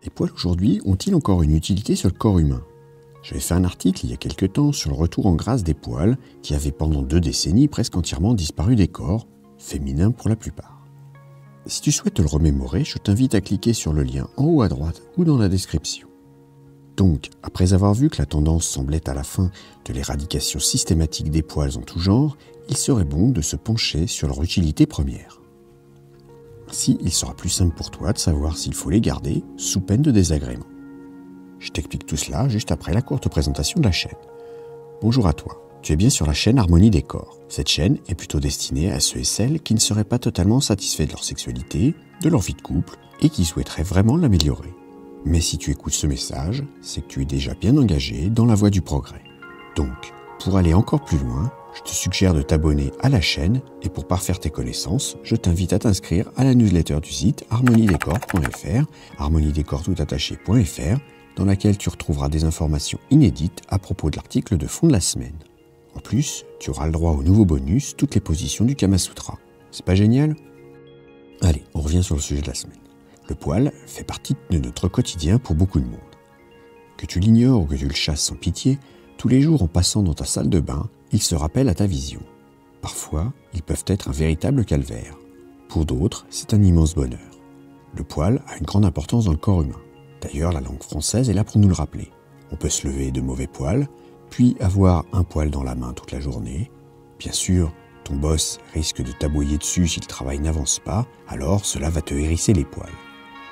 Les poils aujourd'hui ont-ils encore une utilité sur le corps humain? J'avais fait un article il y a quelques temps sur le retour en grâce des poils qui avaient pendant 2 décennies presque entièrement disparu des corps, féminins pour la plupart. Si tu souhaites te le remémorer, je t'invite à cliquer sur le lien en haut à droite ou dans la description. Donc, après avoir vu que la tendance semblait à la fin de l'éradication systématique des poils en tout genre, il serait bon de se pencher sur leur utilité première. Ainsi, il sera plus simple pour toi de savoir s'il faut les garder sous peine de désagrément. Je t'explique tout cela juste après la courte présentation de la chaîne. Bonjour à toi, tu es bien sur la chaîne Harmonie des corps. Cette chaîne est plutôt destinée à ceux et celles qui ne seraient pas totalement satisfaits de leur sexualité, de leur vie de couple et qui souhaiteraient vraiment l'améliorer. Mais si tu écoutes ce message, c'est que tu es déjà bien engagé dans la voie du progrès. Donc, pour aller encore plus loin, je te suggère de t'abonner à la chaîne et pour parfaire tes connaissances, je t'invite à t'inscrire à la newsletter du site harmoniedescorps.fr, harmoniedescorpstoutattaché.fr, dans laquelle tu retrouveras des informations inédites à propos de l'article de fond de la semaine. En plus, tu auras le droit au nouveau bonus, toutes les positions du Kama Sutra. C'est pas génial? Allez, on revient sur le sujet de la semaine. Le poil fait partie de notre quotidien pour beaucoup de monde. Que tu l'ignores ou que tu le chasses sans pitié, tous les jours en passant dans ta salle de bain, ils se rappellent à ta vision. Parfois, ils peuvent être un véritable calvaire. Pour d'autres, c'est un immense bonheur. Le poil a une grande importance dans le corps humain. D'ailleurs, la langue française est là pour nous le rappeler. On peut se lever de mauvais poils, puis avoir un poil dans la main toute la journée. Bien sûr, ton boss risque de t'aboyer dessus si le travail n'avance pas, alors cela va te hérisser les poils.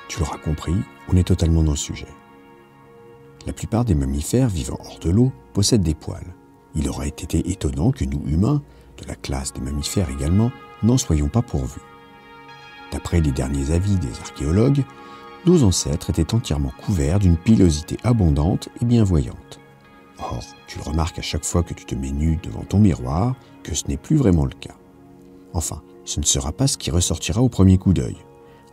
Tu l'auras compris, on est totalement dans le sujet. La plupart des mammifères vivant hors de l'eau possèdent des poils. Il aurait été étonnant que nous, humains, de la classe des mammifères également, n'en soyons pas pourvus. D'après les derniers avis des archéologues, nos ancêtres étaient entièrement couverts d'une pilosité abondante et bienvoyante. Or, tu le remarques à chaque fois que tu te mets nu devant ton miroir que ce n'est plus vraiment le cas. Enfin, ce ne sera pas ce qui ressortira au premier coup d'œil.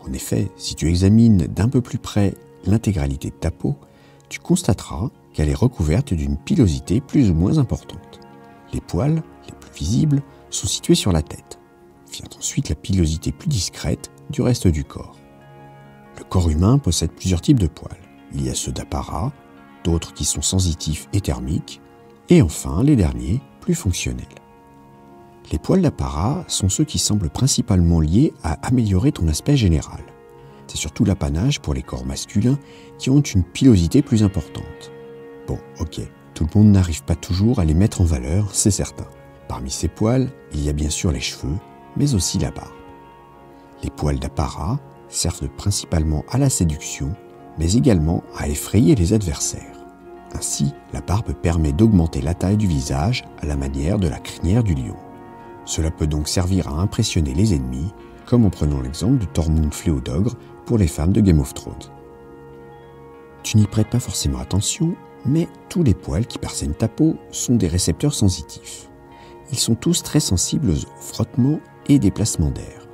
En effet, si tu examines d'un peu plus près l'intégralité de ta peau, tu constateras qu'elle est recouverte d'une pilosité plus ou moins importante. Les poils, les plus visibles, sont situés sur la tête. Vient ensuite la pilosité plus discrète du reste du corps. Le corps humain possède plusieurs types de poils. Il y a ceux d'apparat, d'autres qui sont sensitifs et thermiques, et enfin les derniers, plus fonctionnels. Les poils d'apparat sont ceux qui semblent principalement liés à améliorer ton aspect général. C'est surtout l'apanage pour les corps masculins qui ont une pilosité plus importante. Bon, ok, tout le monde n'arrive pas toujours à les mettre en valeur, c'est certain. Parmi ces poils, il y a bien sûr les cheveux, mais aussi la barbe. Les poils d'apparat servent principalement à la séduction, mais également à effrayer les adversaires. Ainsi, la barbe permet d'augmenter la taille du visage à la manière de la crinière du lion. Cela peut donc servir à impressionner les ennemis, comme en prenant l'exemple de Tormund Fléau-d'Ogre pour les femmes de Game of Thrones. Tu n'y prêtes pas forcément attention, mais tous les poils qui parsèment ta peau sont des récepteurs sensitifs. Ils sont tous très sensibles aux frottements et déplacements d'air.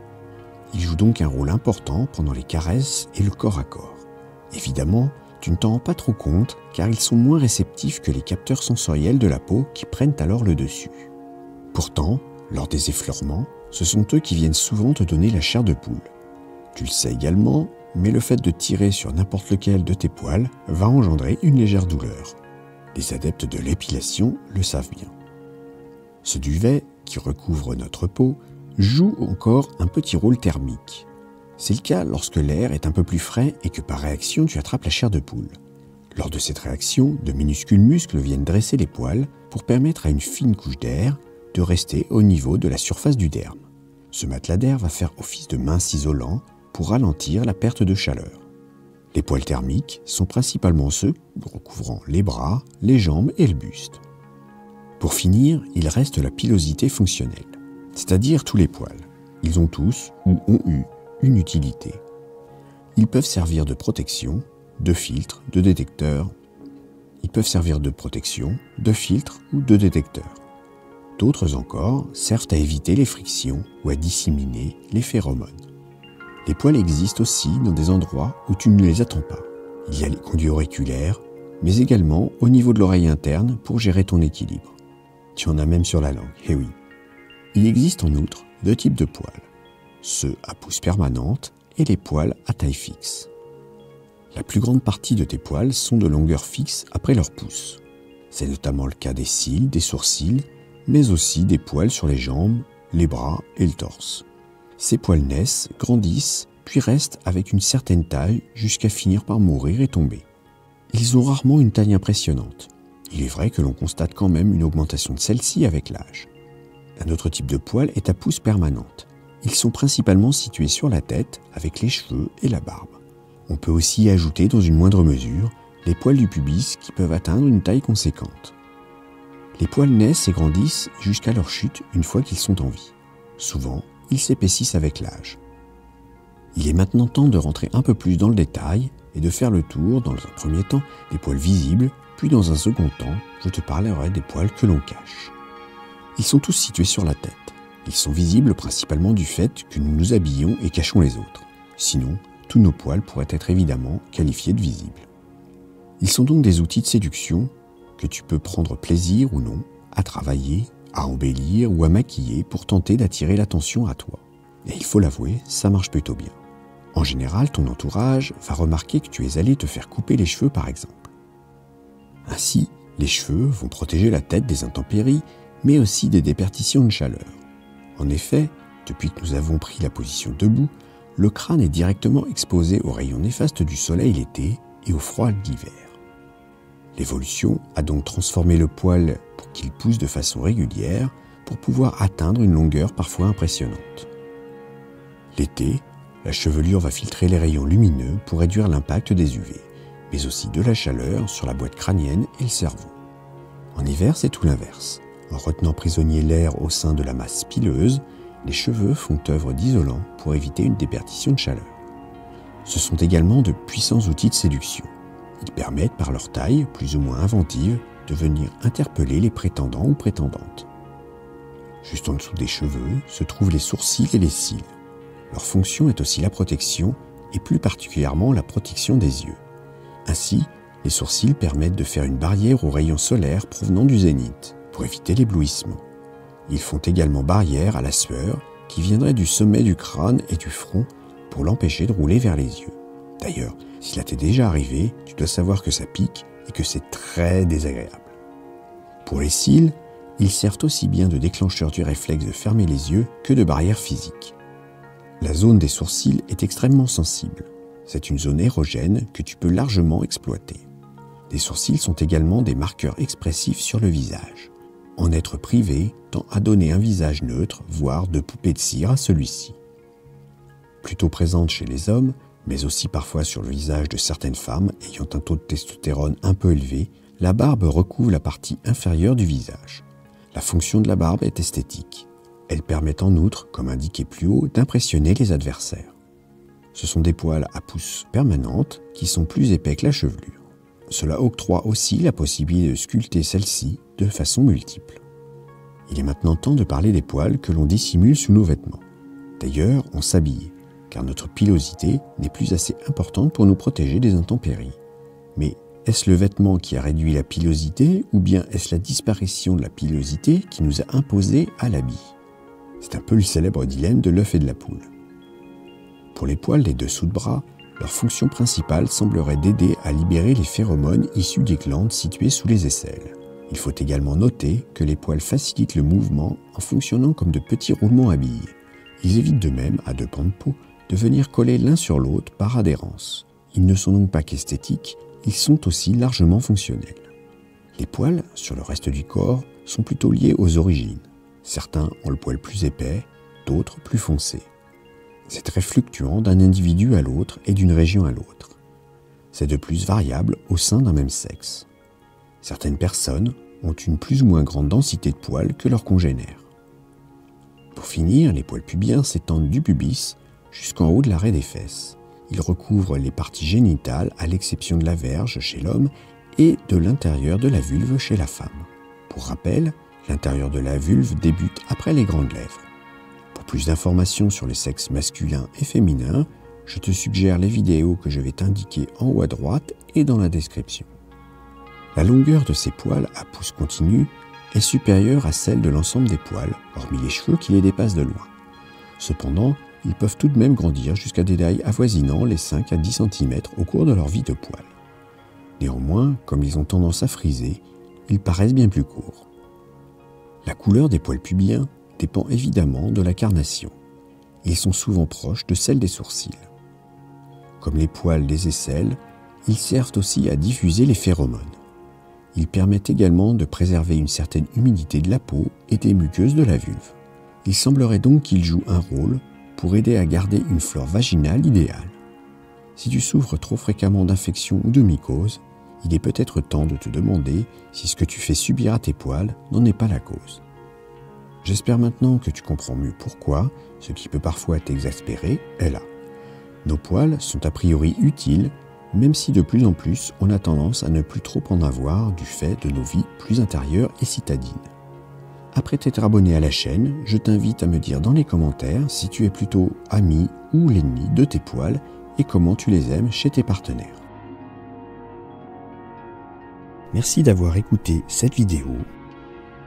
Ils jouent donc un rôle important pendant les caresses et le corps à corps. Évidemment, tu ne t'en rends pas trop compte car ils sont moins réceptifs que les capteurs sensoriels de la peau qui prennent alors le dessus. Pourtant, lors des effleurements, ce sont eux qui viennent souvent te donner la chair de poule. Tu le sais également, mais le fait de tirer sur n'importe lequel de tes poils va engendrer une légère douleur. Les adeptes de l'épilation le savent bien. Ce duvet, qui recouvre notre peau, joue encore un petit rôle thermique. C'est le cas lorsque l'air est un peu plus frais et que par réaction tu attrapes la chair de poule. Lors de cette réaction, de minuscules muscles viennent dresser les poils pour permettre à une fine couche d'air de rester au niveau de la surface du derme. Ce matelas d'air va faire office de mince isolant pour ralentir la perte de chaleur. Les poils thermiques sont principalement ceux recouvrant les bras, les jambes et le buste. Pour finir, il reste la pilosité fonctionnelle, c'est-à-dire tous les poils. Ils ont tous ou ont eu une utilité. Ils peuvent servir de protection, de filtre, de détecteur. Ils peuvent servir de protection, de filtre ou de détecteur. D'autres encore servent à éviter les frictions ou à disséminer les phéromones. Les poils existent aussi dans des endroits où tu ne les attends pas. Il y a les conduits auriculaires, mais également au niveau de l'oreille interne pour gérer ton équilibre. Tu en as même sur la langue, eh oui. Il existe en outre 2 types de poils, ceux à pousse permanente et les poils à taille fixe. La plus grande partie de tes poils sont de longueur fixe après leur pousse. C'est notamment le cas des cils, des sourcils, mais aussi des poils sur les jambes, les bras et le torse. Ces poils naissent, grandissent, puis restent avec une certaine taille jusqu'à finir par mourir et tomber. Ils ont rarement une taille impressionnante. Il est vrai que l'on constate quand même une augmentation de celle-ci avec l'âge. Un autre type de poil est à pousse permanente. Ils sont principalement situés sur la tête avec les cheveux et la barbe. On peut aussi y ajouter dans une moindre mesure les poils du pubis qui peuvent atteindre une taille conséquente. Les poils naissent et grandissent jusqu'à leur chute une fois qu'ils sont en vie. Souvent, ils s'épaississent avec l'âge. Il est maintenant temps de rentrer un peu plus dans le détail et de faire le tour, dans un premier temps, des poils visibles, puis dans un second temps, je te parlerai des poils que l'on cache. Ils sont tous situés sur la tête. Ils sont visibles principalement du fait que nous nous habillons et cachons les autres. Sinon, tous nos poils pourraient être évidemment qualifiés de visibles. Ils sont donc des outils de séduction que tu peux prendre plaisir ou non à travailler, à embellir ou à maquiller pour tenter d'attirer l'attention à toi. Et il faut l'avouer, ça marche plutôt bien. En général, ton entourage va remarquer que tu es allé te faire couper les cheveux par exemple. Ainsi, les cheveux vont protéger la tête des intempéries, mais aussi des déperditions de chaleur. En effet, depuis que nous avons pris la position debout, le crâne est directement exposé aux rayons néfastes du soleil l'été et au froid d'hiver. L'évolution a donc transformé le poil pour qu'il pousse de façon régulière pour pouvoir atteindre une longueur parfois impressionnante. L'été, la chevelure va filtrer les rayons lumineux pour réduire l'impact des UV, mais aussi de la chaleur sur la boîte crânienne et le cerveau. En hiver, c'est tout l'inverse. En retenant prisonnier l'air au sein de la masse pileuse, les cheveux font œuvre d'isolant pour éviter une déperdition de chaleur. Ce sont également de puissants outils de séduction. Ils permettent, par leur taille, plus ou moins inventive, de venir interpeller les prétendants ou prétendantes. Juste en dessous des cheveux se trouvent les sourcils et les cils. Leur fonction est aussi la protection, et plus particulièrement la protection des yeux. Ainsi, les sourcils permettent de faire une barrière aux rayons solaires provenant du zénith, pour éviter l'éblouissement. Ils font également barrière à la sueur qui viendrait du sommet du crâne et du front pour l'empêcher de rouler vers les yeux. D'ailleurs, si cela t'est déjà arrivé, tu dois savoir que ça pique et que c'est très désagréable. Pour les cils, ils servent aussi bien de déclencheur du réflexe de fermer les yeux que de barrière physique. La zone des sourcils est extrêmement sensible. C'est une zone érogène que tu peux largement exploiter. Les sourcils sont également des marqueurs expressifs sur le visage. En être privé tend à donner un visage neutre, voire de poupée de cire à celui-ci. Plutôt présente chez les hommes, mais aussi parfois sur le visage de certaines femmes ayant un taux de testostérone un peu élevé, la barbe recouvre la partie inférieure du visage. La fonction de la barbe est esthétique. Elle permet en outre, comme indiqué plus haut, d'impressionner les adversaires. Ce sont des poils à pousse permanentes qui sont plus épais que la chevelure. Cela octroie aussi la possibilité de sculpter celle-ci de façon multiple. Il est maintenant temps de parler des poils que l'on dissimule sous nos vêtements. D'ailleurs, on s'habille, car notre pilosité n'est plus assez importante pour nous protéger des intempéries. Mais est-ce le vêtement qui a réduit la pilosité ou bien est-ce la disparition de la pilosité qui nous a imposé à l'habit? C'est un peu le célèbre dilemme de l'œuf et de la poule. Pour les poils des dessous de bras, leur fonction principale semblerait d'aider à libérer les phéromones issus des glandes situées sous les aisselles. Il faut également noter que les poils facilitent le mouvement en fonctionnant comme de petits roulements à billes. Ils évitent de même, à deux pans de peau, de venir coller l'un sur l'autre par adhérence. Ils ne sont donc pas qu'esthétiques, ils sont aussi largement fonctionnels. Les poils, sur le reste du corps, sont plutôt liés aux origines. Certains ont le poil plus épais, d'autres plus foncé. C'est très fluctuant d'un individu à l'autre et d'une région à l'autre. C'est de plus variable au sein d'un même sexe. Certaines personnes ont une plus ou moins grande densité de poils que leurs congénères. Pour finir, les poils pubiens s'étendent du pubis jusqu'en haut de l'arrêt des fesses. Ils recouvrent les parties génitales à l'exception de la verge chez l'homme et de l'intérieur de la vulve chez la femme. Pour rappel, l'intérieur de la vulve débute après les grandes lèvres. Pour plus d'informations sur les sexes masculins et féminins, je te suggère les vidéos que je vais t'indiquer en haut à droite et dans la description. La longueur de ces poils à pouce continu est supérieure à celle de l'ensemble des poils, hormis les cheveux qui les dépassent de loin. Cependant, ils peuvent tout de même grandir jusqu'à des tailles avoisinant les 5 à 10 cm au cours de leur vie de poil. Néanmoins, comme ils ont tendance à friser, ils paraissent bien plus courts. La couleur des poils pubiens dépend évidemment de la carnation. Ils sont souvent proches de celle des sourcils. Comme les poils des aisselles, ils servent aussi à diffuser les phéromones. Ils permettent également de préserver une certaine humidité de la peau et des muqueuses de la vulve. Il semblerait donc qu'ils jouent un rôle pour aider à garder une flore vaginale idéale. Si tu souffres trop fréquemment d'infections ou de mycoses, il est peut-être temps de te demander si ce que tu fais subir à tes poils n'en est pas la cause. J'espère maintenant que tu comprends mieux pourquoi, ce qui peut parfois t'exaspérer, est là. Nos poils sont a priori utiles, même si de plus en plus on a tendance à ne plus trop en avoir du fait de nos vies plus intérieures et citadines. Après t'être abonné à la chaîne, je t'invite à me dire dans les commentaires si tu es plutôt ami ou l'ennemi de tes poils et comment tu les aimes chez tes partenaires. Merci d'avoir écouté cette vidéo.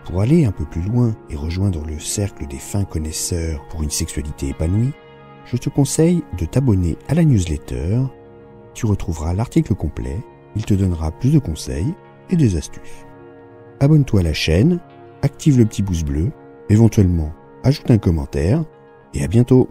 Pour aller un peu plus loin et rejoindre le cercle des fins connaisseurs pour une sexualité épanouie, je te conseille de t'abonner à la newsletter. Tu retrouveras l'article complet, il te donnera plus de conseils et des astuces. Abonne-toi à la chaîne, active le petit pouce bleu, éventuellement ajoute un commentaire et à bientôt.